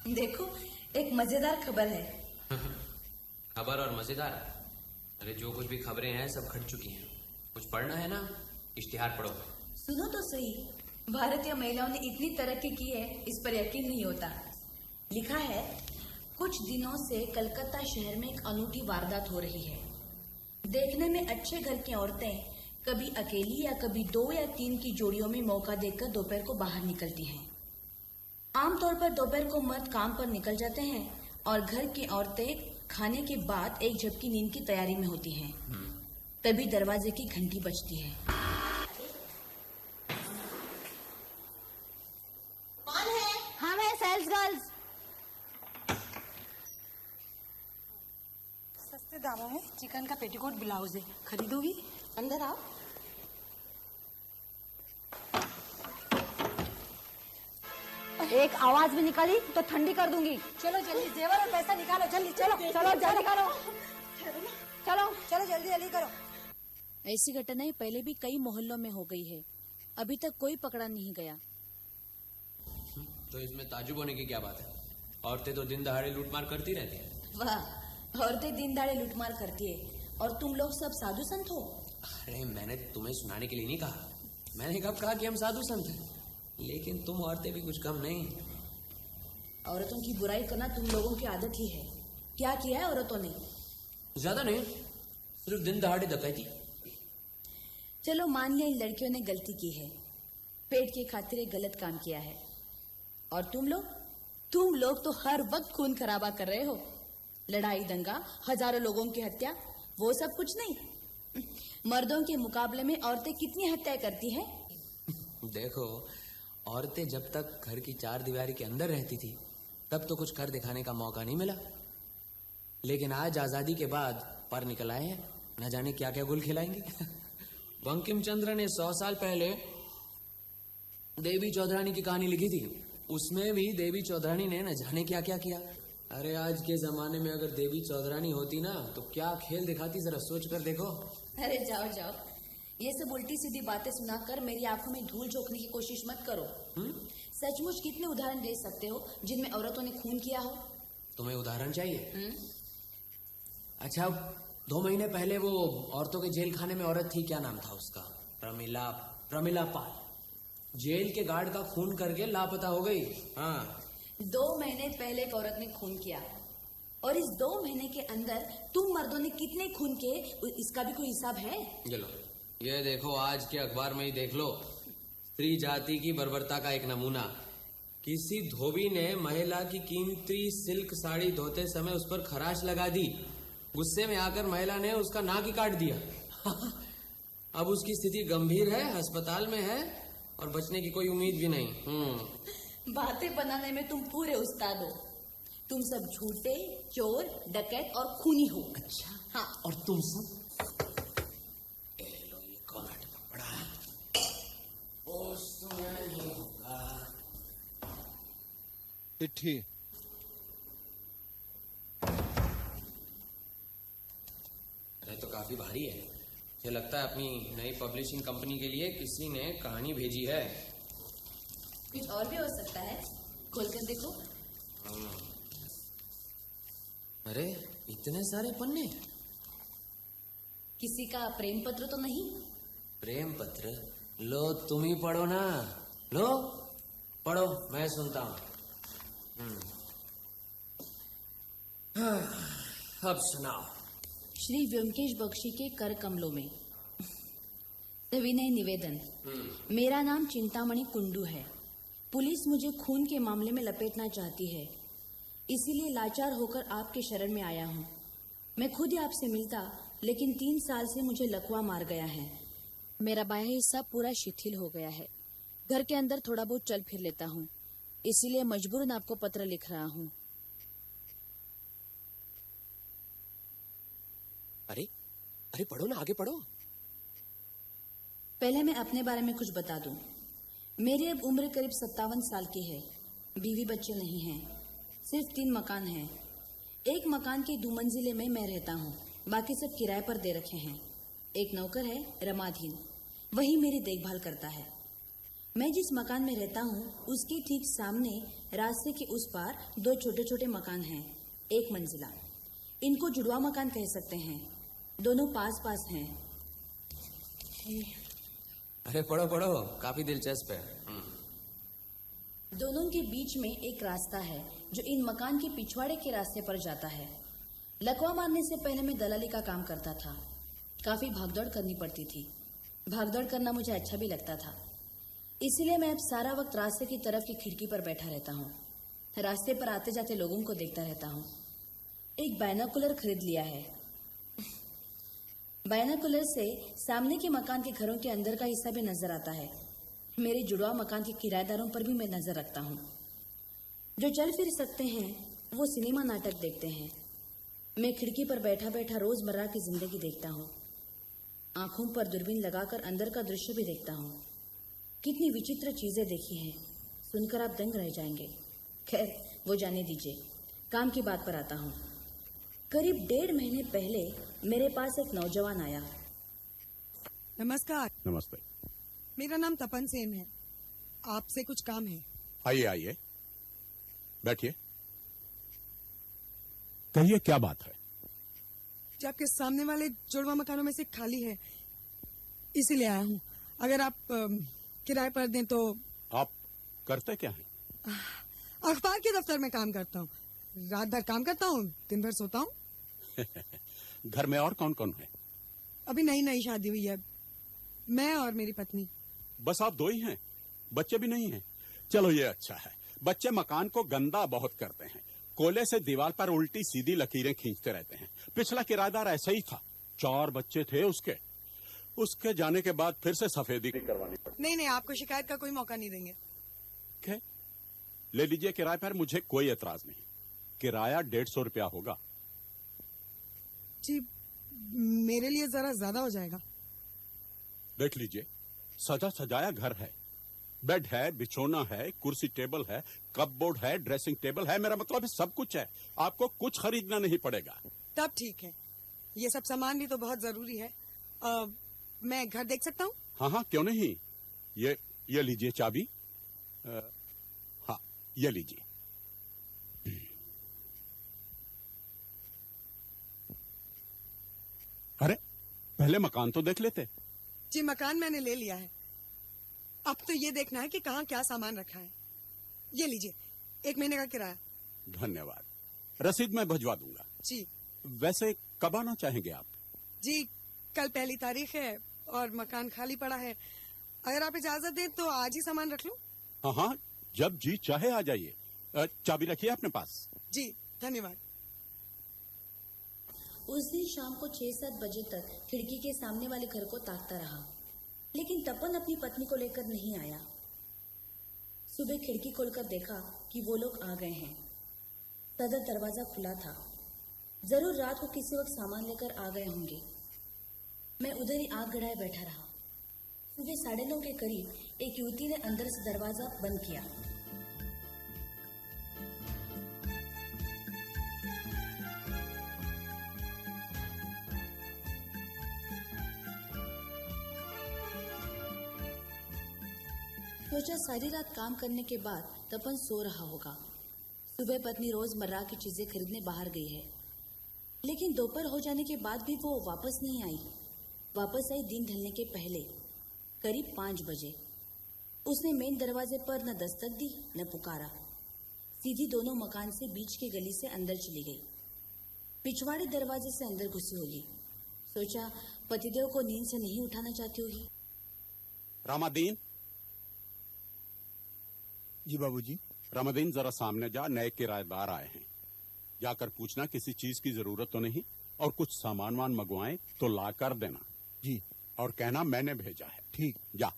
देखो, एक मजेदार खबर है। खबर और मजेदार? अरे जो कुछ भी खबरें हैं सब खट चुकी हैं। कुछ पढ़ना है ना, इश्तिहार पढ़ो। सुनो तो सही, भारतीय महिलाओं ने इतनी तरक्की की है, इस पर यकीन नहीं होता। लिखा है, कुछ दिनों से कलकत्ता शहर में एक अनूठी वारदात हो रही है। देखने में अच्छे घर की औरतें कभी अकेली या कभी 2 या 3 की जोड़ियों में मौका देखकर दोपहर को बाहर निकलती हैं। आमतौर पर दोपहर को मर्द काम पर निकल जाते हैं और घर की औरतें खाने के बाद एक झपकी नींद की तैयारी में होती हैं। तभी दरवाजे की घंटी बजती है। कौन है? हम है सेल्स गर्ल्स। सस्ते दामों में चिकन का पेटीकोट ब्लाउज है, खरीदोगी? अंदर आओ। एक आवाज भी निकाली तो ठंडी कर दूंगी। चलो जल्दी, जेवर और पैसा निकालो, जल्दी चलो। चलो जल्दी निकालो, चलो चलो जल्दी जल्दी करो। ऐसी घटनाएं पहले भी कई मोहल्लों में हो गई है, अभी तक कोई पकड़ा नहीं गया। तो इसमें ताजुब होने की क्या बात है? औरतें तो दिन दहाड़े लूटमार करती रहती हैं। वाह, औरतें दिन दाड़े लूटमार करती है और तुम लोग सब साधु संत हो। अरे मैंने तुम्हें सुनाने के लिए नहीं कहा। मैंने कब कहा कि हम साधु संत हैं? लेकिन तुम औरतें भी कुछ कम नहीं। औरतों की बुराई करना तुम लोगों की आदत ही है। क्या किया है औरतों ने? ज्यादा नहीं, सिर्फ दिन दहाड़े डकैती। चलो मान लिया इन लड़कियों ने गलती की है, पेट की खातिर एक गलत काम किया है। और तुम लोग तो हर वक्त खून खराबा कर रहे हो। लड़ाई दंगा, हजारों लोगों की हत्या, वो सब कुछ नहीं। मर्दों के मुकाबले में औरतें कितनी हत्याएं करती हैं? देखो, औरतें जब तक घर की 4 दीवारी के अंदर रहती थी तब तो कुछ कर दिखाने का मौका नहीं मिला। लेकिन आज आजादी के बाद पर निकल आए हैं, न जाने क्या क्या गुल खिलाएंगे। बंकिम चंद्र ने 100 साल पहले देवी चौधरानी की कहानी लिखी थी। उसमें भी देवी चौधरानी ने न जाने क्या क्या किया। अरे आज के जमाने में अगर देवी चौधरानी होती ना तो क्या खेल दिखाती, जरा सोच कर देखो। अरे जाओ जाओ, ये सब उल्टी सीधी बातें सुनाकर मेरी आंखों में धूल झोंकने की कोशिश मत करो। सचमुच कितने उदाहरण दे सकते हो जिनमें औरतों ने खून किया हो? तुम्हें उदाहरण चाहिए? अच्छा, 2 महीने पहले वो औरतों के जेल खाने में औरत थी, क्या नाम था उसका? प्रमिला पाल। जेल के गार्ड का खून करके लापता हो गई। हाँ, 2 महीने पहले एक औरत ने खून किया और इस 2 महीने के अंदर तुम मर्दों ने कितने खून किए, इसका भी कोई हिसाब है? चलो ये देखो, आज के अखबार में ही देख लो। स्त्री जाति की बर्बरता का एक नमूना। किसी धोबी ने महिला की कीमती सिल्क साड़ी धोते समय उस पर खराश लगा दी। गुस्से में आकर महिला ने उसका नाक ही काट दिया। अब उसकी स्थिति गंभीर है, अस्पताल में है और बचने की कोई उम्मीद भी नहीं। बातें बनाने में तुम पूरे उस्ताद हो। तुम सब झूठे, चोर, डकैत और खूनी हो। अच्छा, हाँ। और तुम सब? लो ये कॉमेंट पड़ा, वो सुना नहीं होगा। चिट्ठी। अरे तो काफी भारी है। मुझे लगता है अपनी नई पब्लिशिंग कंपनी के लिए किसी ने कहानी भेजी है। कुछ और भी हो सकता है, खोलकर देखो। अरे इतने सारे पन्ने। किसी का प्रेम पत्र तो नहीं? प्रेम पत्र? लो तुम ही पढ़ो ना। लो पढ़ो, मैं सुनता हूँ। अब सुनाओ। श्री व्योमकेश बख्शी के कर कमलों में सविनय निवेदन। मेरा नाम चिंतामणि कुंडू है। पुलिस मुझे खून के मामले में लपेटना चाहती है, इसीलिए लाचार होकर आपके शरण में आया हूँ। मैं खुद ही आपसे मिलता, लेकिन 3 साल से मुझे लकवा मार गया है। मेरा बाह्य हिस्सा पूरा शिथिल हो गया है। घर के अंदर थोड़ा बहुत चल फिर लेता हूँ, इसीलिए मजबूरन आपको पत्र लिख रहा हूँ। अरे पढ़ो ना, आगे पढ़ो। पहले मैं अपने बारे में कुछ बता दूं। मेरी अब उम्र करीब 57 साल की है। बीवी बच्चे नहीं हैं, सिर्फ 3 मकान हैं। एक मकान के 2 मंजिले में मैं रहता हूँ, बाकी सब किराए पर दे रखे हैं। एक नौकर है रमाधीन, वही मेरी देखभाल करता है। मैं जिस मकान में रहता हूँ उसके ठीक सामने रास्ते के उस पार दो छोटे छोटे मकान हैं, एक मंजिला। इनको जुड़वा मकान कह सकते हैं। दोनों पास पास हैं। अरे पढ़ो पढ़ो, काफी दिलचस्प है। दोनों के बीच में एक रास्ता है जो इन मकान के पिछवाड़े के रास्ते पर जाता है। लकवा मारने से पहले मैं दलाली का काम करता था। काफी भागदौड़ करनी पड़ती थी। भागदौड़ करना मुझे अच्छा भी लगता था, इसीलिए मैं अब सारा वक्त रास्ते की तरफ की खिड़की पर बैठा रहता हूँ। रास्ते पर आते जाते लोगों को देखता रहता हूँ। एक बायनाकुलर खरीद लिया है। बायनाकुलर से सामने के मकान के घरों के अंदर का हिस्सा भी नजर आता है। मेरे जुड़वा मकान के किराएदारों पर भी मैं नजर रखता हूँ। जो चल फिर सकते हैं वो सिनेमा नाटक देखते हैं। मैं खिड़की पर बैठा बैठा रोजमर्रा की जिंदगी देखता हूँ। आंखों पर दूरबीन लगाकर अंदर का दृश्य भी देखता हूँ। कितनी विचित्र चीजें देखी हैं, सुनकर आप दंग रह जाएंगे। खैर वो जाने दीजिए, काम की बात पर आता हूँ। करीब 1.5 महीने पहले मेरे पास एक नौजवान आया। नमस्कार। नमस्ते। मेरा नाम तपन सेन है। आपसे कुछ काम है। आइए आइए, बैठिए। कहिए क्या बात है? जो आपके सामने वाले जुड़वा मकानों में से खाली है, इसीलिए आया हूँ। अगर आप किराए पर दें तो। आप करते क्या हैं? अखबार के दफ्तर में काम करता हूँ। रात भर काम करता हूँ, दिन भर सोता हूँ। घर में और कौन कौन है? अभी नई नई शादी हुई है, मैं और मेरी पत्नी। बस आप दो ही हैं? बच्चे भी नहीं हैं? चलो ये अच्छा है। बच्चे मकान को गंदा बहुत करते हैं। कोयले से दीवार पर उल्टी सीधी लकीरें खींचते रहते हैं। पिछला किराएदार ऐसा ही था, 4 बच्चे थे उसके। उसके जाने के बाद फिर से सफेदी करवानी पड़ी। नहीं, आपको शिकायत का कोई मौका नहीं देंगे। क्या? ले लीजिए किराए पर, मुझे कोई एतराज नहीं। किराया 150 रुपया होगा। जी, मेरे लिए जरा ज्यादा हो जाएगा। देख लीजिए, सजा सजाया घर है। बेड है, बिछोना है, कुर्सी टेबल है, कपबोर्ड है, ड्रेसिंग टेबल है। मेरा मतलब है सब कुछ है। आपको कुछ खरीदना नहीं पड़ेगा। तब ठीक है। ये सब सामान भी तो बहुत जरूरी है। मैं घर देख सकता हूँ? हाँ हाँ, क्यों नहीं। ये लीजिए चाबी। हाँ, ये लीजिए। अरे, पहले मकान तो देख लेते। जी, मकान मैंने ले लिया है। अब तो ये देखना है कि कहाँ क्या सामान रखा है। ये लीजिए, 1 महीने का किराया। धन्यवाद। रसीद मैं भिजवा दूंगा। जी। वैसे कब आना चाहेंगे आप? जी, कल 1 तारीख है और मकान खाली पड़ा है। अगर आप इजाजत दें तो आज ही सामान रख लूं? हाँ हाँ, जब जी चाहे आ जाइए। चाबी रखिए अपने पास। जी, धन्यवाद। उस दिन शाम को 6-7 बजे तक खिड़की के सामने वाले घर को ताकता रहा, लेकिन तपन अपनी पत्नी को लेकर नहीं आया। सुबह खिड़की खोलकर देखा कि वो लोग आ गए हैं। सदर दरवाजा खुला था। जरूर रात को किसी वक्त सामान लेकर आ गए होंगे। मैं उधर ही आग गड़ाए बैठा रहा। सुबह 9:30 के करीब एक युवती ने अंदर से दरवाजा बंद किया। सोचा सारी रात काम करने के बाद तपन सो रहा होगा। सुबह पत्नी रोजमर्रा की चीजें खरीदने बाहर गई है, लेकिन दोपहर हो जाने के बाद भी वो वापस नहीं आई। वापस आई दिन ढलने के पहले, करीब 5 बजे। उसने मेन दरवाजे पर न दस्तक दी न पुकारा। सीधी दोनों मकान से बीच की गली से अंदर चली गई। पिछवाड़े दरवाजे से अंदर घुसी होगी। सोचा पतिदेव को नींद से नहीं उठाना चाहती होगी। रामादीन। जी बाबूजी। रामादीन, जरा सामने जा, नए किराएदार आए हैं। जाकर पूछना किसी चीज की जरूरत तो नहीं, और कुछ सामान वान मंगवाएं तो ला कर देना। जी। और कहना मैंने भेजा है। ठीक। जा।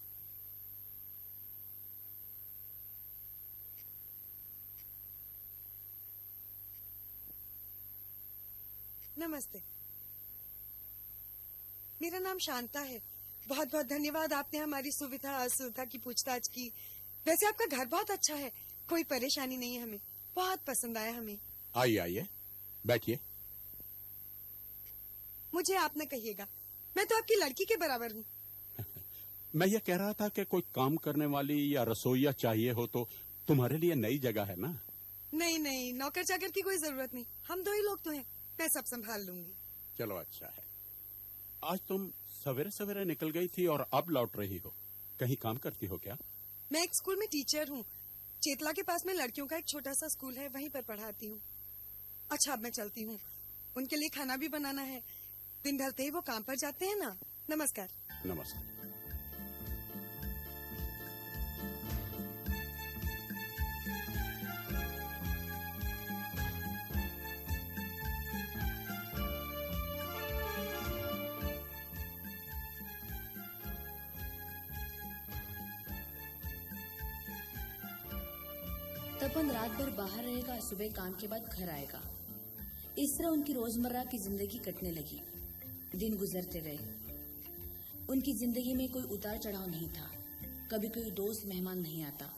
नमस्ते, मेरा नाम शांता है। बहुत बहुत धन्यवाद, आपने हमारी सुविधा असुविधा की पूछताछ की। वैसे आपका घर बहुत अच्छा है, कोई परेशानी नहीं है हमें। बहुत पसंद आया हमें। आइए आइए, बैठिए। मुझे आप न कहिएगा, मैं तो आपकी लड़की के बराबर हूँ। मैं ये कह रहा था कि कोई काम करने वाली या रसोईया चाहिए हो तो तुम्हारे लिए नई जगह है ना। नहीं नहीं, नौकर चाकर की कोई जरूरत नहीं, हम 2 ही लोग तो हैं, मैं सब संभाल लूंगी। चलो अच्छा है। आज तुम सवेरे सवेरे निकल गई थी और अब लौट रही हो, कहीं काम करती हो क्या? मैं एक स्कूल में टीचर हूँ, चेतला के पास में लड़कियों का एक छोटा सा स्कूल है, वहीं पर पढ़ाती हूँ। अच्छा अब मैं चलती हूँ, उनके लिए खाना भी बनाना है, दिन ढलते ही वो काम पर जाते हैं ना। नमस्कार। नमस्कार। तपन रात भर बाहर रहेगा, सुबह काम के बाद घर आएगा। इस तरह उनकी रोजमर्रा की जिंदगी कटने लगी। दिन गुजरते गए। उनकी जिंदगी में कोई उतार चढ़ाव नहीं था, कभी कोई दोस्त मेहमान नहीं आता।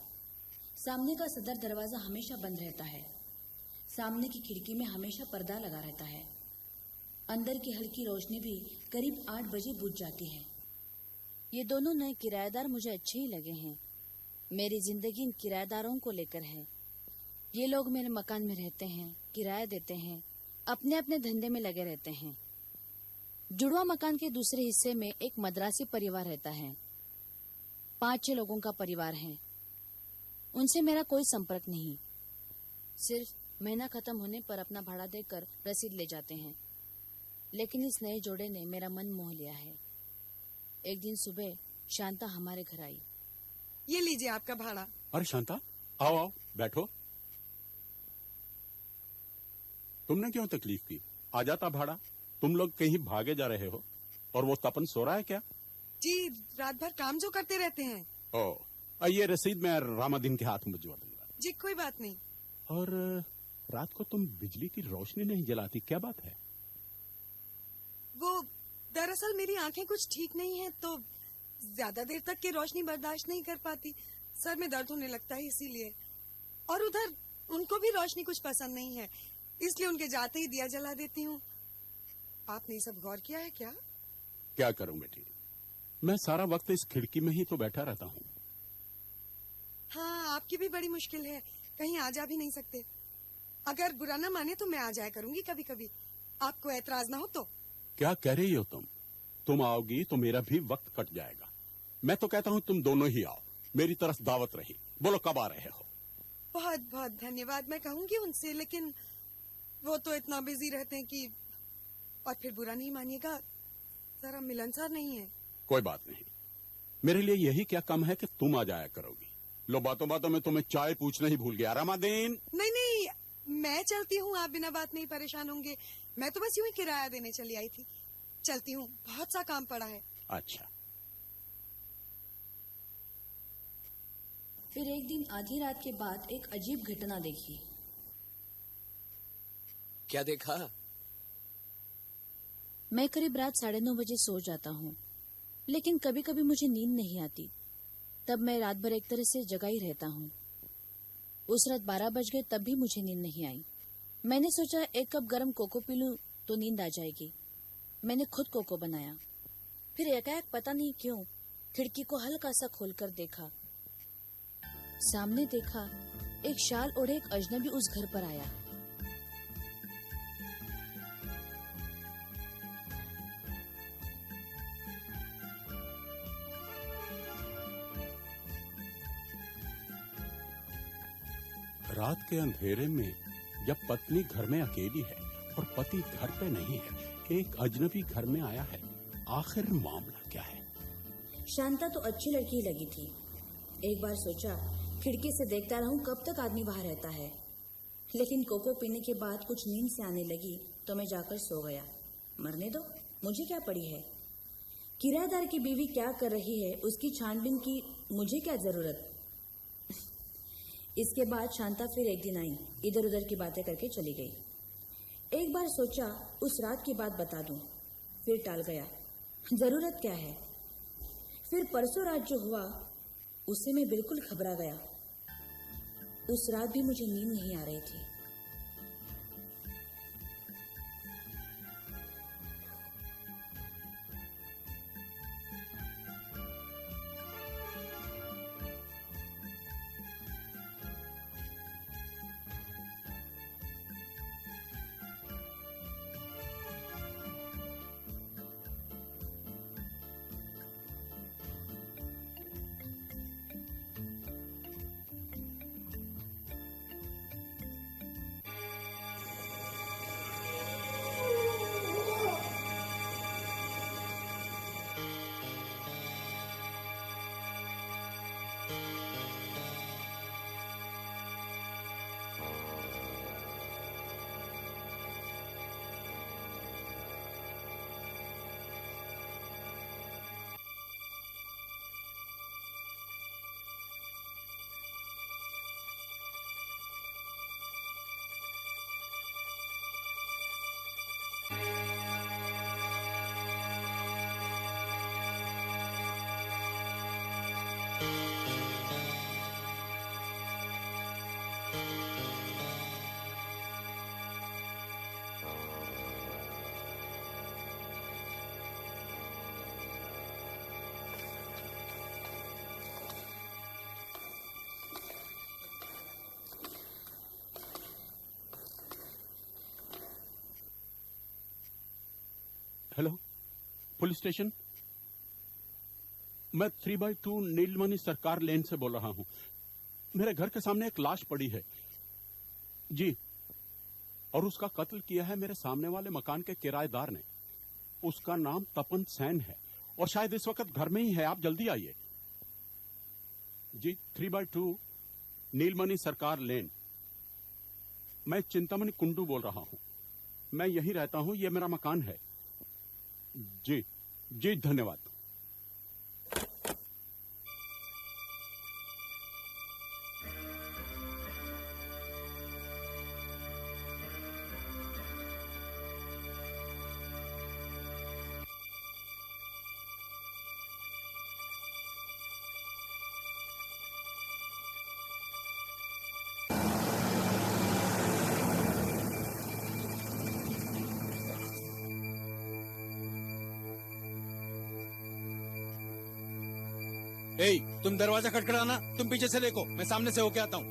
सामने का सदर दरवाजा हमेशा बंद रहता है, सामने की खिड़की में हमेशा पर्दा लगा रहता है। अंदर की हल्की रोशनी भी करीब 8 बजे बुझ जाती है। ये दोनों नए किराएदार मुझे अच्छे ही लगे हैं। मेरी जिंदगी इन किराएदारों को लेकर है। ये लोग मेरे मकान में रहते हैं, किराया देते हैं, अपने अपने धंधे में लगे रहते हैं। जुड़वा मकान के दूसरे हिस्से में एक मद्रासी परिवार रहता है। 5-6 लोगों का परिवार है। उनसे मेरा कोई संपर्क नहीं, सिर्फ महीना खत्म होने पर अपना भाड़ा देकर रसीद ले जाते हैं। लेकिन इस नए जोड़े ने मेरा मन मोह लिया है। एक दिन सुबह शांता हमारे घर आई। ये लीजिए आपका भाड़ा। अरे शांता, आओ आओ बैठो। तुमने क्यों तकलीफ की? आ जाता भाड़ा। तुम लोग कहीं भागे जा रहे हो और वो तपन सो रहा है क्या? जी रात भर काम जो करते रहते हैं। ओ, ये रसीद मैं रामादीन के हाथ में भिजवा दूंगा। जी कोई बात नहीं। और रात को तुम बिजली की रोशनी नहीं जलाती, क्या बात है? वो दरअसल मेरी आंखें कुछ ठीक नहीं है, तो ज्यादा देर तक की रोशनी बर्दाश्त नहीं कर पाती, सर में दर्द होने लगता है इसीलिए। और उधर उनको भी रोशनी कुछ पसंद नहीं है, इसलिए उनके जाते ही दिया जला देती हूँ। आपने ये सब गौर किया है क्या? क्या करूं बेटी, मैं सारा वक्त इस खिड़की में ही तो बैठा रहता हूँ। हाँ आपकी भी बड़ी मुश्किल है, कहीं आ जा भी नहीं सकते। अगर बुरा ना माने तो मैं आ जाया करूंगी कभी कभी, आपको ऐतराज ना हो तो। क्या कह रही हो तुम? तुम आओगी तो मेरा भी वक्त कट जाएगा। मैं तो कहता हूँ तुम दोनों ही आओ, मेरी तरफ दावत रही। बोलो कब आ रहे हो? बहुत बहुत धन्यवाद, मैं कहूंगी उनसे, लेकिन वो तो इतना बिजी रहते हैं कि, और फिर बुरा नहीं मानिएगा, जरा मिलनसार नहीं है। कोई बात नहीं, मेरे लिए यही क्या कम है कि तुम आ जाया करोगी। लो बातों बातों में तुम्हें चाय पूछना ही भूल गया। रामादीन। नहीं नहीं, मैं चलती हूँ, आप बिना बात नहीं परेशान होंगे। मैं तो बस यूं ही किराया देने चली आई थी। चलती हूँ, बहुत सा काम पड़ा है। अच्छा। फिर एक दिन आधी रात के बाद एक अजीब घटना देखी। क्या देखा? मैं करीब रात 9:30 बजे सो जाता हूँ, लेकिन कभी कभी मुझे नींद नहीं आती। तब मैं रात भर एक तरह से जगा ही रहता हूँ। उस रात 12 बज गए, तब भी मुझे नींद नहीं आई। मैंने सोचा 1 कप गर्म कोको पी लूं तो नींद आ जाएगी। मैंने खुद कोको बनाया। फिर एकाएक पता नहीं क्यों खिड़की को हल्का सा खोलकर देखा। सामने देखा एक शाल ओढ़े एक अजनबी उस घर पर आया। रात के अंधेरे में जब पत्नी घर में अकेली है और पति घर पे नहीं है, एक अजनबी घर में आया है, आखिर मामला क्या है? शांता तो अच्छी लड़की लगी थी। एक बार सोचा खिड़की से देखता रहूं कब तक आदमी बाहर रहता है, लेकिन कोको पीने के बाद कुछ नींद से आने लगी तो मैं जाकर सो गया। मरने दो, मुझे क्या पड़ी है। किराएदार की बीवी क्या कर रही है उसकी छानबीन की मुझे क्या जरूरत। इसके बाद शांता फिर एक दिन आई, इधर उधर की बातें करके चली गई। एक बार सोचा उस रात की बात बता दूं, फिर टाल गया, जरूरत क्या है। फिर परसों रात जो हुआ उससे मैं बिल्कुल घबरा गया। उस रात भी मुझे नींद नहीं आ रही थी। Hello, police station. मैं 3/2 नीलमणि सरकार लेन से बोल रहा हूं। मेरे घर के सामने एक लाश पड़ी है जी, और उसका कत्ल किया है मेरे सामने वाले मकान के किराएदार ने। उसका नाम तपन सेन है और शायद इस वक्त घर में ही है। आप जल्दी आइए जी। 3/2 नीलमणि सरकार लेन। मैं चिंतामणि कुंडू बोल रहा हूं। मैं यहीं रहता हूं, यह मेरा मकान है जी। जी धन्यवाद। ए, तुम दरवाजा खटखटाना। तुम पीछे से देखो, मैं सामने से होके आता हूँ।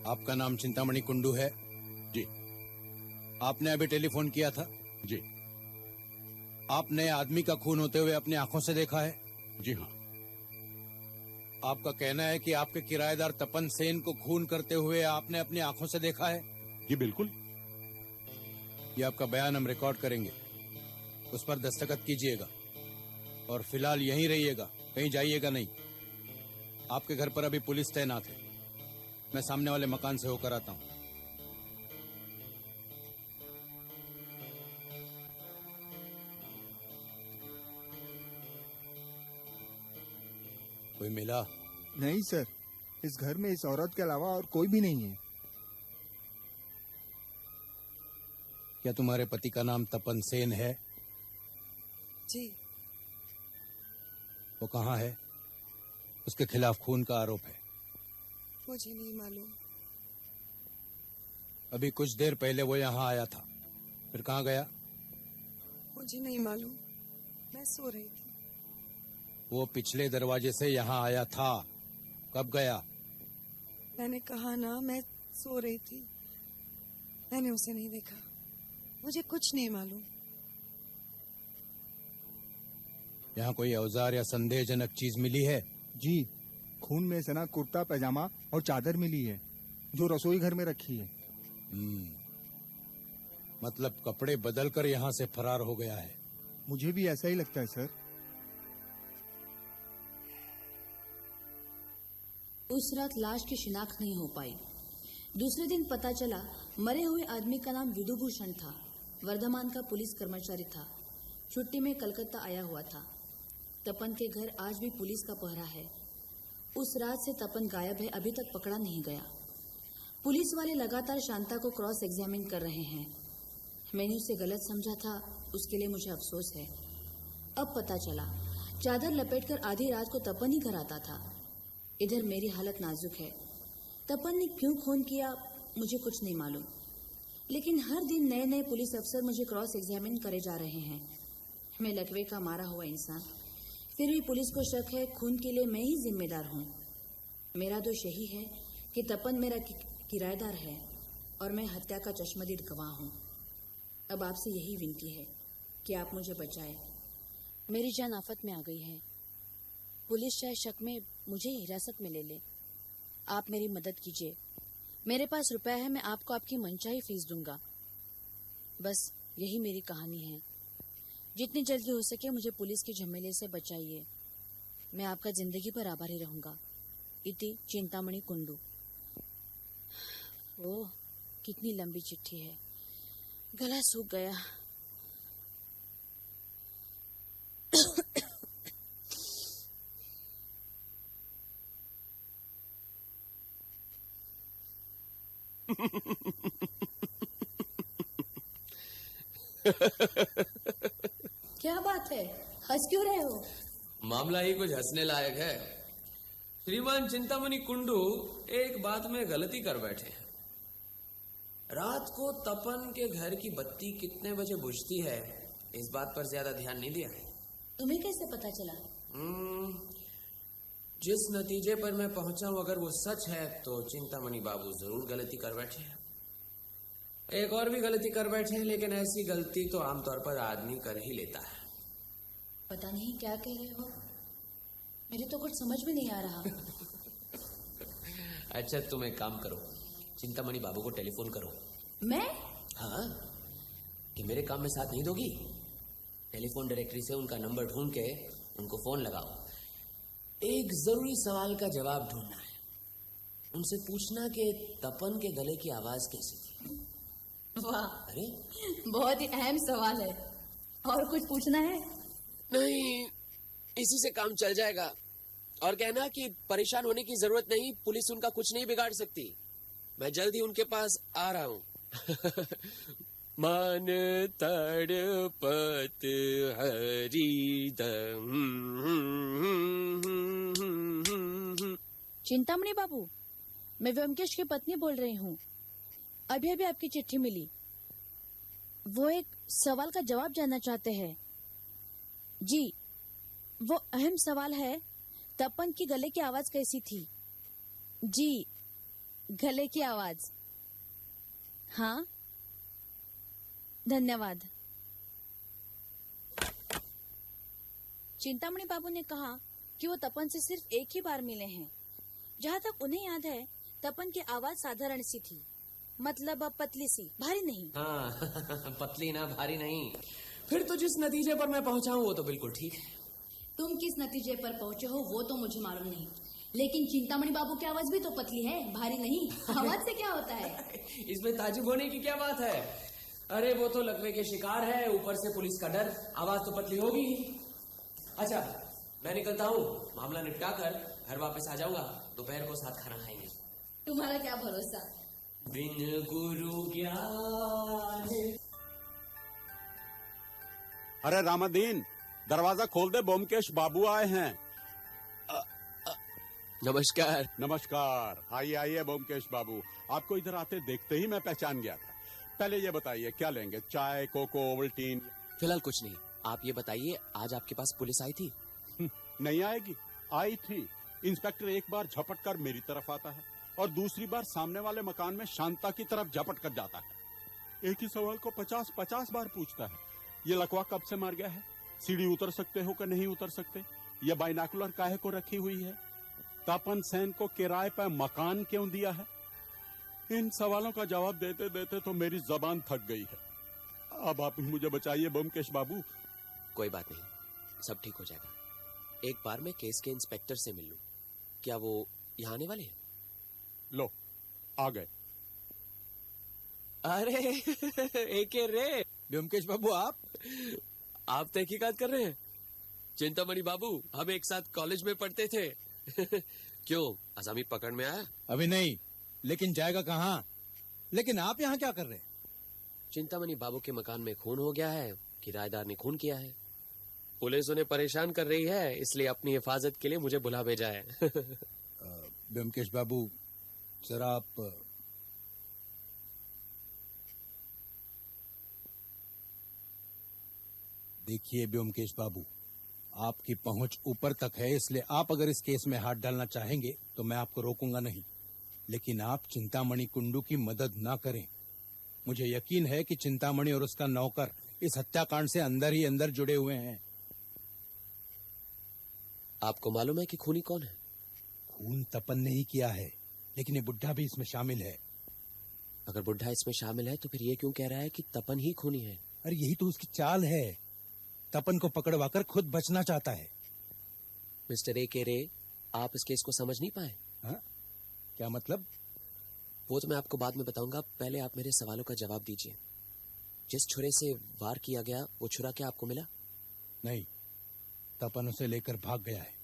आपका नाम चिंतामणि कुंडू है जी। आपने अभी टेलीफोन किया था जी। आपने आदमी का खून होते हुए अपनी आंखों से देखा है? जी हाँ। आपका कहना है कि आपके किराएदार तपन सेन को खून करते हुए आपने अपनी आंखों से देखा है? जी बिल्कुल। ये आपका बयान हम रिकॉर्ड करेंगे, उस पर दस्तखत कीजिएगा और फिलहाल यहीं रहिएगा, कहीं जाइएगा नहीं। आपके घर पर अभी पुलिस तैनात है। मैं सामने वाले मकान से होकर आता हूं। कोई मिला? नहीं सर, इस घर में इस औरत के अलावा और कोई भी नहीं है। क्या तुम्हारे पति का नाम तपन सेन है? जी। वो कहाँ है? उसके खिलाफ खून का आरोप है। मुझे नहीं मालूम। अभी कुछ देर पहले वो यहाँ आया था, फिर कहाँ गया? मुझे नहीं मालूम, मैं सो रही थी। वो पिछले दरवाजे से यहाँ आया था, कब गया? मैंने कहा ना, मैं सो रही थी। मैंने उसे नहीं देखा। मुझे कुछ नहीं मालूम। यहाँ कोई औजार या संदेहजनक चीज मिली है? जी, खून में सना कुर्ता पैजामा और चादर मिली है, जो रसोई घर में रखी है। मतलब कपड़े बदलकर यहाँ से फरार हो गया है। मुझे भी ऐसा ही लगता है सर। उस रात लाश की शिनाख्त नहीं हो पाई। दूसरे दिन पता चला मरे हुए आदमी का नाम विधुभूषण था। वर्धमान का पुलिस कर्मचारी था। छुट्टी में कलकत्ता आया हुआ था। तपन के घर आज भी पुलिस का पहरा है। उस रात से तपन गायब है, अभी तक पकड़ा नहीं गया। पुलिस वाले लगातार शांता को क्रॉस एग्जामिन कर रहे हैं। मैंने उसे गलत समझा था, उसके लिए मुझे अफसोस है। अब पता चला चादर लपेटकर आधी रात को तपन ही घर आता था। इधर मेरी हालत नाजुक है। तपन ने क्यों खून किया मुझे कुछ नहीं मालूम, लेकिन हर दिन नए नए पुलिस अफसर मुझे क्रॉस एग्जामिन करे जा रहे हैं। मैं लकवे का मारा हुआ इंसान, फिर भी पुलिस को शक है खून के लिए मैं ही जिम्मेदार हूँ। मेरा दोष यही है कि तपन मेरा किराएदार है और मैं हत्या का चश्मदीद गवाह हूँ। अब आपसे यही विनती है कि आप मुझे बचाएं। मेरी जान आफत में आ गई है। पुलिस चाहे शक में मुझे हिरासत में ले ले। आप मेरी मदद कीजिए। मेरे पास रुपया है, मैं आपको आपकी मनचाही फीस दूंगा। बस यही मेरी कहानी है। जितनी जल्दी हो सके मुझे पुलिस के झमेले से बचाइए। मैं आपका जिंदगी भर आभारी रहूंगा। इति चिंतामणि कुंडू। ओह, कितनी लंबी चिट्ठी है, गला सूख गया। क्या बात है, हंस क्यों रहे हो? मामला ही कुछ हंसने लायक है। श्रीमान चिंतामणि कुंडू एक बात में गलती कर बैठे हैं। रात को तपन के घर की बत्ती कितने बजे बुझती है, इस बात पर ज्यादा ध्यान नहीं दिया। तुम्हें कैसे पता चला? जिस नतीजे पर मैं पहुंचा हूं, अगर वो सच है तो चिंतामणि बाबू जरूर गलती कर बैठे हैं। एक और भी गलती कर बैठे हैं, लेकिन ऐसी गलती तो आमतौर पर आदमी कर ही लेता है। पता नहीं क्या कह रहे हो, मेरे तो कुछ समझ में नहीं आ रहा। अच्छा, तुम एक काम करो, चिंतामणि बाबू को टेलीफोन करो। मैं? हाँ, कि मेरे काम में साथ नहीं दोगी? टेलीफोन डायरेक्टरी से उनका नंबर ढूंढ के उनको फोन लगाओ। एक जरूरी सवाल का जवाब ढूंढना है। उनसे पूछना कि तपन के गले की आवाज कैसी थी। वाह, अरे बहुत ही अहम सवाल है। और कुछ पूछना है? नहीं, इसी से काम चल जाएगा। और कहना कि परेशान होने की जरूरत नहीं, पुलिस उनका कुछ नहीं बिगाड़ सकती। मैं जल्द ही उनके पास आ रहा हूँ। मन तड़पत हरिदम। चिंतामणि बाबू, मैं व्योमकेश की पत्नी बोल रही हूँ। अभी अभी आपकी चिट्ठी मिली। वो एक सवाल का जवाब जानना चाहते हैं। जी, वो अहम सवाल है, तपन की गले की आवाज कैसी थी? जी, गले की आवाज। हाँ, धन्यवाद। चिंतामणि बाबू ने कहा कि वो तपन से सिर्फ एक ही बार मिले हैं। जहाँ तक उन्हें याद है, तपन की आवाज साधारण सी थी, मतलब पतली सी, भारी नहीं। हाँ, पतली ना, भारी नहीं। फिर तो जिस नतीजे पर मैं पहुंचा हूँ वो तो बिल्कुल ठीक है। तुम किस नतीजे पर पहुंचे हो वो तो मुझे मालूम नहीं, लेकिन चिंतामणि बाबू की आवाज भी तो पतली है, भारी नहीं। आवाज से क्या होता है? इसमें ताजुब होने की क्या बात है? अरे वो तो लकवे के शिकार है, ऊपर से पुलिस का डर, आवाज तो पतली होगी ही। अच्छा, मैं निकलता हूँ, मामला निपटा कर घर वापस आ जाऊंगा। दोपहर को साथ खाना खाएंगे। तुम्हारा क्या भरोसा? बिन गुरु ज्ञान। अरे रामादीन, दरवाजा खोल दे, ब्योमकेश बाबू आए हैं। नमस्कार। नमस्कार, आइए आइए ब्योमकेश बाबू। आपको इधर आते देखते ही मैं पहचान गया था। पहले ये बताइए, क्या लेंगे? चाय, कोको, ओवल्टीन? फिलहाल कुछ नहीं। आप ये बताइए, आज आपके पास पुलिस आई थी? नहीं आएगी, आई थी। इंस्पेक्टर एक बार झपट कर मेरी तरफ आता है और दूसरी बार सामने वाले मकान में शांता की तरफ झपट कर जाता है। एक ही सवाल को 50-50 बार पूछता है। ये लकवा कब से मार गया है? सीढ़ी उतर सकते हो कि नहीं उतर सकते? ये बाइनाकुलर काहे को रखी हुई है? तपन सेन को किराए पर मकान क्यों दिया है? इन सवालों का जवाब देते देते तो मेरी जबान थक गई है। अब आप ही मुझे बचाइए ब्योमकेश बाबू। कोई बात नहीं, सब ठीक हो जाएगा। एक बार मैं केस के इंस्पेक्टर से मिल लूं। क्या वो यहाँ आने वाले हैं? लो, आ गए। अरे एके रे, ब्योमकेश बाबू, आप तहकीकात कर रहे हैं? चिंतामणि बाबू, हम एक साथ कॉलेज में पढ़ते थे। क्यों, आसामी पकड़ में आया? अभी नहीं, लेकिन जाएगा कहाँ? लेकिन आप यहाँ क्या कर रहे हैं? चिंतामणि बाबू के मकान में खून हो गया है, किराएदार ने खून किया है। पुलिस उन्हें परेशान कर रही है, इसलिए अपनी हिफाजत के लिए मुझे बुला भेजा है। ब्योमकेश बाबू, जरा आप देखिए। ब्योमकेश बाबू, आपकी पहुंच ऊपर तक है, इसलिए आप अगर इस केस में हाथ डालना चाहेंगे तो मैं आपको रोकूंगा नहीं, लेकिन आप चिंतामणि कुंडू की मदद ना करें। मुझे यकीन है कि चिंतामणि और उसका नौकर इस हत्याकांड से अंदर ही अंदर जुड़े हुए हैं। आपको मालूम है कि खूनी कौन है? खून तपन ने ही किया है, लेकिन ये बुढ़ा भी इसमें शामिल है। अगर बुढ़ा इसमें शामिल है तो फिर ये क्यों कह रहा है कि तपन ही खूनी है? अरे यही तो उसकी चाल है, तपन को पकड़वाकर खुद बचना चाहता है। मिस्टर ए के रे, आप इस केस को समझ नहीं पाए? हाँ? क्या मतलब? वो तो मैं आपको बाद में बताऊंगा, पहले आप मेरे सवालों का जवाब दीजिए। जिस छुरे से वार किया गया, वो छुरा क्या आपको मिला? नहीं, तपन उसे लेकर भाग गया है,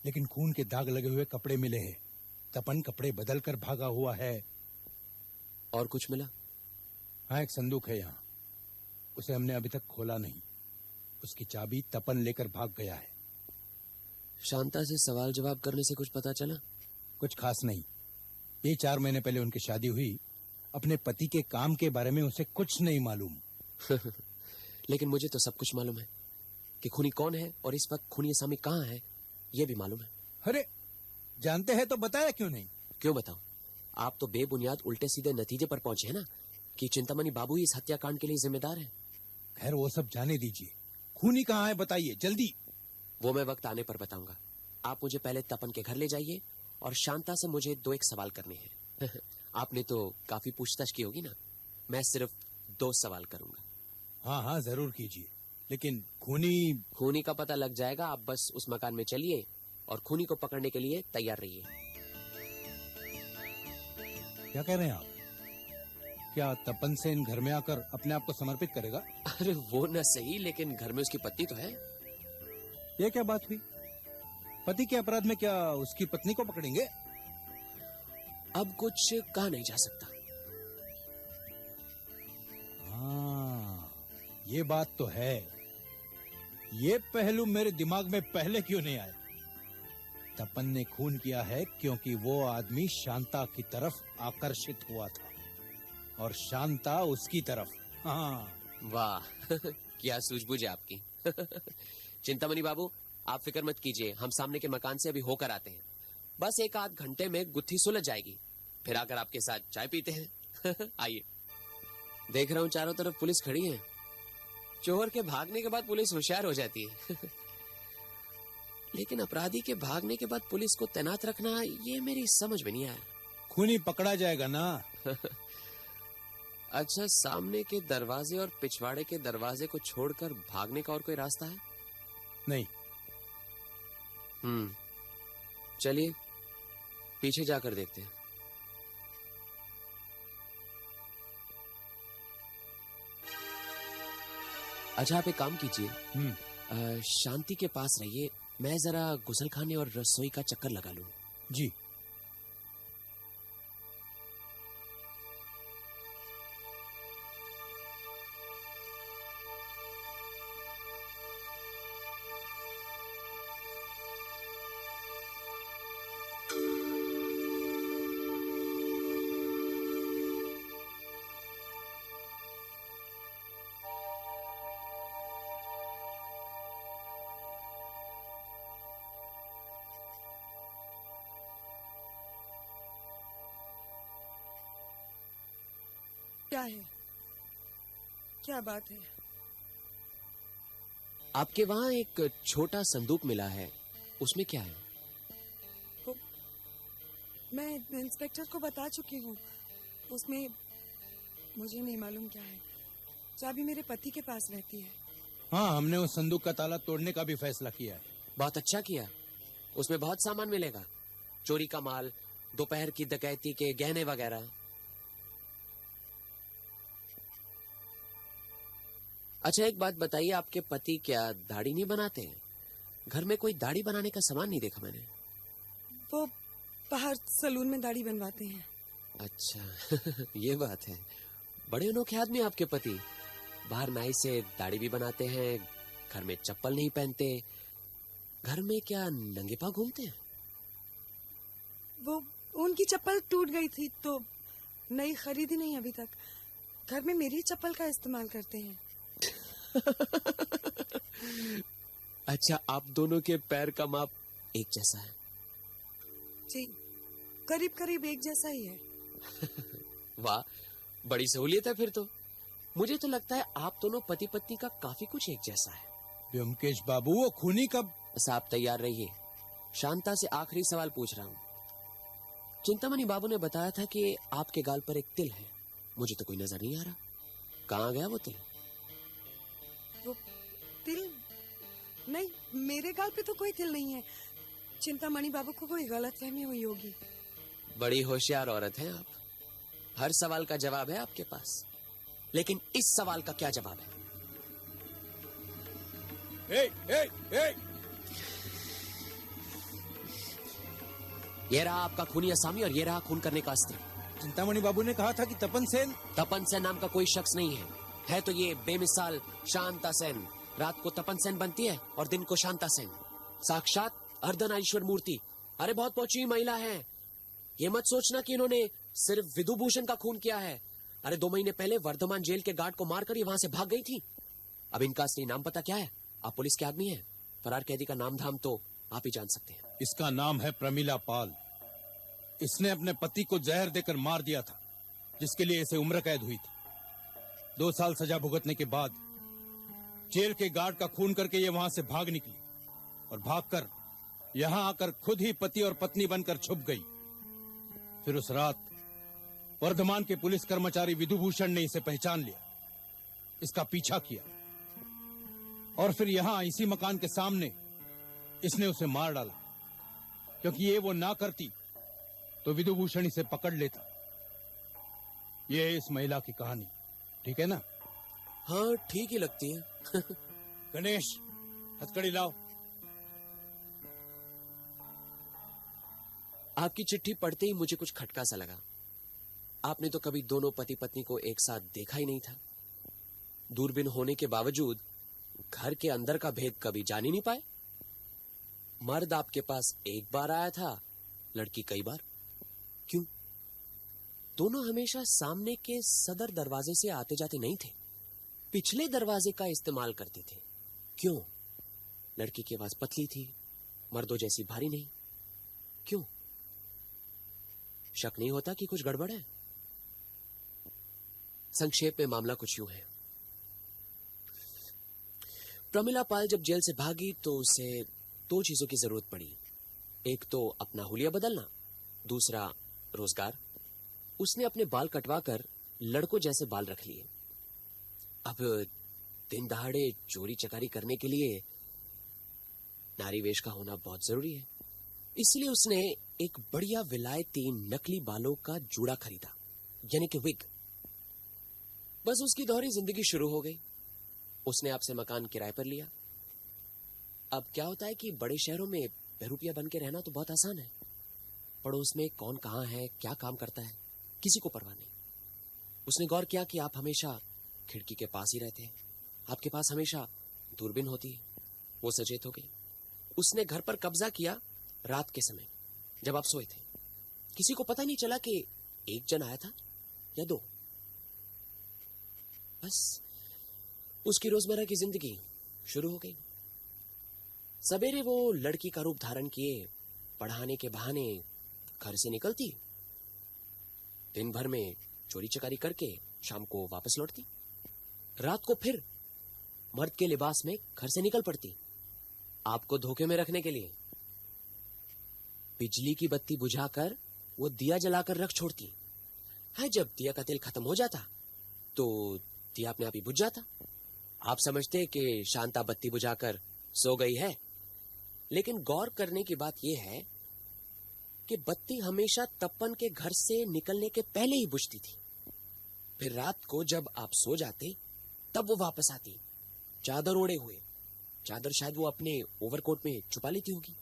लेकिन खून के दाग लगे हुए कपड़े मिले हैं। तपन कपड़े बदल कर भागा हुआ है। और कुछ मिला? हाँ, एक संदूक है यहाँ, उसे हमने अभी तक खोला नहीं। उसकी चाबी तपन लेकर भाग गया है। शांता से सवाल जवाब करने से कुछ पता चला? कुछ खास नहीं। ये 4 महीने पहले उनकी शादी हुई। अपने पति के काम के बारे में उसे कुछ नहीं मालूम। लेकिन मुझे तो सब कुछ मालूम है कि खूनी कौन है और इस वक्त खूनी असामी कहाँ है, ये भी मालूम है। अरे जानते हैं तो बताया क्यों नहीं? क्यों बताऊं? आप तो बेबुनियाद उल्टे सीधे नतीजे पर पहुंचे हैं ना कि चिंतामणि बाबू ही इस हत्याकांड के लिए जिम्मेदार हैं। खैर वो सब जाने दीजिए, खूनी कहाँ है बताइए जल्दी। वो मैं वक्त आने पर बताऊंगा। आप मुझे पहले तपन के घर ले जाइए और शांता से मुझे 2-1 सवाल करने हैं। आपने तो काफी पूछताछ की होगी ना, मैं सिर्फ 2 सवाल करूंगा। हाँ हाँ जरूर कीजिए, लेकिन खूनी का पता लग जाएगा। आप बस उस मकान में चलिए और खूनी को पकड़ने के लिए तैयार रहिए। क्या कह रहे हैं आप? क्या तपन सेन घर में आकर अपने आप को समर्पित करेगा? अरे वो न सही, लेकिन घर में उसकी पत्नी तो है। ये क्या बात हुई? पति के अपराध में क्या उसकी पत्नी को पकड़ेंगे? अब कुछ कहा नहीं जा सकता। हाँ, ये बात तो है। ये पहलू मेरे दिमाग में पहले क्यों नहीं आया? तपन ने खून किया है क्योंकि वो आदमी शांता की तरफ आकर्षित हुआ था और शांता उसकी तरफ। हाँ वाह क्या सूझबूझ है आपकी। चिंतामणि बाबू, आप फिक्र मत कीजिए, हम सामने के मकान से अभी होकर आते हैं। बस 1-8 घंटे में गुत्थी सुलझ जाएगी, फिर आकर आपके साथ चाय पीते हैं। आइए। देख रहा हूँ चारों तरफ पुलिस खड़ी है। चोर के भागने के बाद पुलिस होशियार हो जाती है। लेकिन अपराधी के भागने के बाद पुलिस को तैनात रखना, ये मेरी समझ में नहीं आया। खूनी पकड़ा जाएगा ना। अच्छा, सामने के दरवाजे और पिछवाड़े के दरवाजे को छोड़कर भागने का और कोई रास्ता है? नहीं। चलिए पीछे जाकर देखते हैं। अच्छा, आप एक काम कीजिए, शांति के पास रहिए, मैं जरा गुसलखाने और रसोई का चक्कर लगा लूं। जी। क्या है? क्या बात है? आपके वहां एक छोटा संदूक मिला है, उसमें क्या है? मैं इंस्पेक्टर को बता चुकी हूँ, उसमें मुझे नहीं मालूम क्या है। चाबी मेरे पति के पास रहती है। हाँ, हमने उस संदूक का ताला तोड़ने का भी फैसला किया है। बहुत अच्छा किया, उसमें बहुत सामान मिलेगा, चोरी का माल, दोपहर की डकैती के गहने वगैरह। अच्छा एक बात बताइए, आपके पति क्या दाढ़ी नहीं बनाते हैं? घर में कोई दाढ़ी बनाने का सामान नहीं देखा मैंने। वो बाहर सलून में दाढ़ी बनवाते हैं। अच्छा ये बात है, बड़े अनोखे आदमी आपके पति। बाहर नाई से दाढ़ी भी बनाते हैं, घर में चप्पल नहीं पहनते, घर में क्या नंगे पांव घूमते हैं? वो उनकी चप्पल टूट गई थी तो नई खरीदी नहीं अभी तक। घर में मेरी चप्पल का इस्तेमाल करते हैं। अच्छा, आप दोनों के पैर का माप एक जैसा है? जी, करीब करीब एक जैसा ही है। वाह, बड़ी सहूलियत है फिर तो। मुझे तो लगता है आप दोनों पति पत्नी का काफी कुछ एक जैसा है। व्योमकेश बाबू, वो खूनी कब? बस आप तैयार रहिए, शांता से आखिरी सवाल पूछ रहा हूँ। चिंतामणि बाबू ने बताया था कि आपके गाल पर एक तिल है, मुझे तो कोई नजर नहीं आ रहा, कहाँ गया वो तिल? वो तिल नहीं, मेरे गाल पे तो कोई तिल नहीं है। चिंतामणि बाबू को कोई गलतफहमी हुई होगी। बड़ी होशियार औरत हैं आप, हर सवाल का जवाब है आपके पास, लेकिन इस सवाल का क्या जवाब है? ये रहा आपका खूनी असामी और ये रहा खून करने का अस्त्र। चिंतामणि बाबू ने कहा था कि तपन सेन। तपन सेन नाम का कोई शख्स नहीं है तो ये बेमिसाल शांता सेन। रात को तपन सेन बनती है और दिन को शांता सेन। साक्षात अर्धनारीश्वर मूर्ति। अरे बहुत पहुंची हुई महिला है। ये मत सोचना कि इन्होंने सिर्फ विधुभूषण का खून किया है। अरे 2 महीने पहले वर्धमान जेल के गार्ड को मारकर ये वहां से भाग गई थी। अब इनका असली नाम पता क्या है? आप पुलिस के आदमी हैं। फरार कैदी का नाम धाम तो आप ही जान सकते हैं। इसका नाम है प्रमिला पाल। इसने अपने पति को जहर देकर मार दिया था, जिसके लिए इसे उम्र कैद हुई थी। 2 साल सजा भुगतने के बाद जेल के गार्ड का खून करके ये वहां से भाग निकली और भागकर यहां आकर खुद ही पति और पत्नी बनकर छुप गई। फिर उस रात वर्धमान के पुलिस कर्मचारी विधुभूषण ने इसे पहचान लिया, इसका पीछा किया और फिर यहां इसी मकान के सामने इसने उसे मार डाला, क्योंकि ये वो ना करती तो विधुभूषण इसे पकड़ लेता। ये है इस महिला की कहानी। ठीक है ना? हाँ, ठीक ही लगती है। गणेश, हथकड़ी लाओ। आपकी चिट्ठी पढ़ते ही मुझे कुछ खटका सा लगा। आपने तो कभी दोनों पति पत्नी को एक साथ देखा ही नहीं था। दूरबीन होने के बावजूद घर के अंदर का भेद कभी जान ही नहीं पाए। मर्द आपके पास एक बार आया था, लड़की कई बार। क्यों? दोनों हमेशा सामने के सदर दरवाजे से आते जाते नहीं थे, पिछले दरवाजे का इस्तेमाल करते थे। क्यों? लड़की की आवाज पतली थी, मर्दों जैसी भारी नहीं। क्यों? शक नहीं होता कि कुछ गड़बड़ है? संक्षेप में मामला कुछ यूं है। प्रमिला पाल जब जेल से भागी तो उसे 2 चीजों की जरूरत पड़ी। एक तो अपना हुलिया बदलना, दूसरा रोजगार। उसने अपने बाल कटवाकर लड़कों जैसे बाल रख लिए। अब दिन दहाड़े चोरी चकारी करने के लिए नारी वेश का होना बहुत जरूरी है। इसलिए उसने एक बढ़िया विलायती नकली बालों का जूड़ा खरीदा, यानी कि विग। बस उसकी दोहरी जिंदगी शुरू हो गई। उसने आपसे मकान किराए पर लिया। अब क्या होता है कि बड़े शहरों में बहरूपिया बन के रहना तो बहुत आसान है। पड़ोस में कौन कहां है, क्या काम करता है, किसी को परवाह नहीं। उसने गौर किया कि आप हमेशा खिड़की के पास ही रहते हैं, आपके पास हमेशा दूरबीन होती है। वो सचेत हो गई। उसने घर पर कब्जा किया रात के समय, जब आप सोए थे। किसी को पता नहीं चला कि एक जन आया था या 2। बस उसकी रोजमर्रा की जिंदगी शुरू हो गई। सवेरे वो लड़की का रूप धारण किए पढ़ाने के बहाने घर से निकलती, दिन भर में चोरी चकारी करके शाम को वापस लौटती। रात को फिर मर्द के लिबास में घर से निकल पड़ती, आपको धोखे में रखने के लिए। बिजली की बत्ती बुझाकर वो दिया जलाकर रख छोड़ती है। जब दिया का तेल खत्म हो जाता तो दिया अपने आप ही बुझ जाता। आप समझते कि शांता बत्ती बुझाकर सो गई है, लेकिन गौर करने की बात यह है कि बत्ती हमेशा तपन के घर से निकलने के पहले ही बुझती थी। फिर रात को जब आप सो जाते तब वो वापस आती, चादर ओढ़े हुए। चादर शायद वो अपने ओवरकोट में छुपा लेती होगी।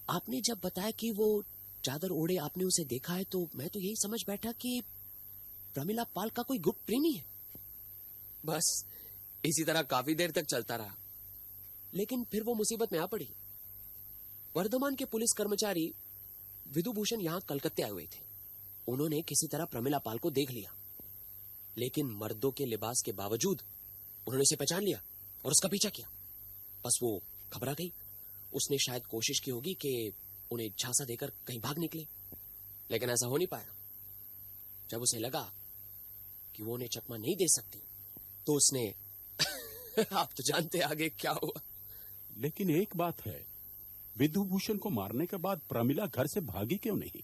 आपने जब बताया कि वो चादर ओढ़े आपने उसे देखा है, तो मैं तो यही समझ बैठा कि प्रमिला पाल का कोई गुप्त प्रेमी है। बस इसी तरह काफी देर तक चलता रहा, लेकिन फिर वो मुसीबत में आ पड़ी। वर्धमान के पुलिस कर्मचारी विधुभूषण यहां कलकत्ते आए हुए थे। उन्होंने किसी तरह प्रमिला पाल को देख लिया, लेकिन मर्दों के लिबास के बावजूद उन्होंने इसे पहचान लिया और उसका पीछा किया। बस वो घबरा गई। उसने शायद कोशिश की होगी कि उन्हें झांसा देकर कहीं भाग निकले, लेकिन ऐसा हो नहीं पाया। जब उसे लगा कि वो उन्हें चकमा नहीं दे सकती, तो उसने आप तो जानते आगे क्या हुआ। लेकिन एक बात है, विधुभूषण को मारने के बाद प्रमिला घर से भागी क्यों नहीं?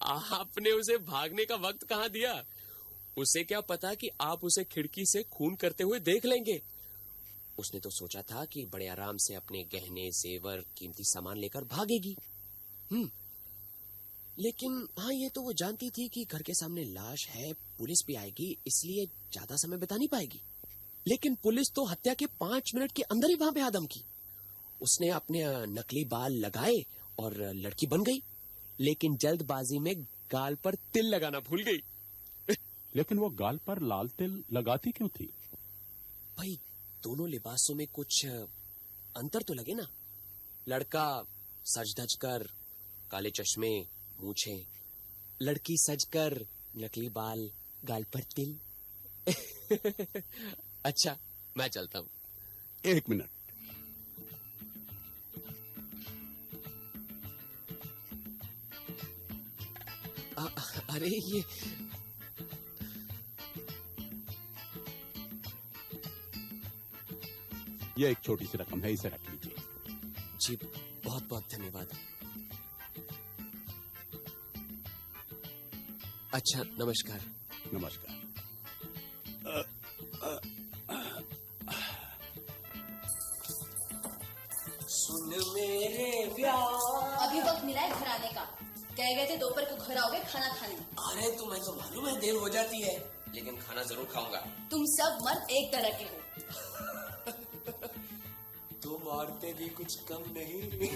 आपने उसे भागने का वक्त कहां दिया? उसे क्या पता कि आप उसे खिड़की से खून करते हुए देख लेंगे। उसने तो सोचा था कि बड़े आराम से अपने गहने, जेवर, कीमती सामान लेकर भागेगी। लेकिन हाँ, ये तो वो जानती थी कि घर के सामने लाश है, पुलिस भी आएगी, इसलिए ज्यादा समय बिता नहीं पाएगी। लेकिन पुलिस तो हत्या के 5 मिनट के अंदर ही वहां पे आदम की। उसने अपने नकली बाल लगाए और लड़की बन गई, लेकिन जल्दबाजी में गाल पर तिल लगाना भूल गई। लेकिन वो गाल पर लाल तिल लगाती क्यों थी? भाई दोनों लिबासों में कुछ अंतर तो लगे ना। लड़का सज धज कर, काले चश्मे, मूछे, लड़की सजकर, नकली बाल, गाल पर तिल। अच्छा मैं चलता हूँ। 1 मिनट। अरे ये एक छोटी सी रकम है, इसे रख लीजिए। जी बहुत बहुत धन्यवाद। अच्छा नमस्कार। नमस्कार। सुन मेरे प्यार। अभी वक्त मिला है घर आने का। कह गए थे दोपहर को घर आओगे खाना खाने। अरे तुम्हें तो मालूम है देर हो जाती है, लेकिन खाना जरूर खाऊंगा। तुम सब मर्द एक तरह के हो। तुम औरतें भी कुछ कम नहीं।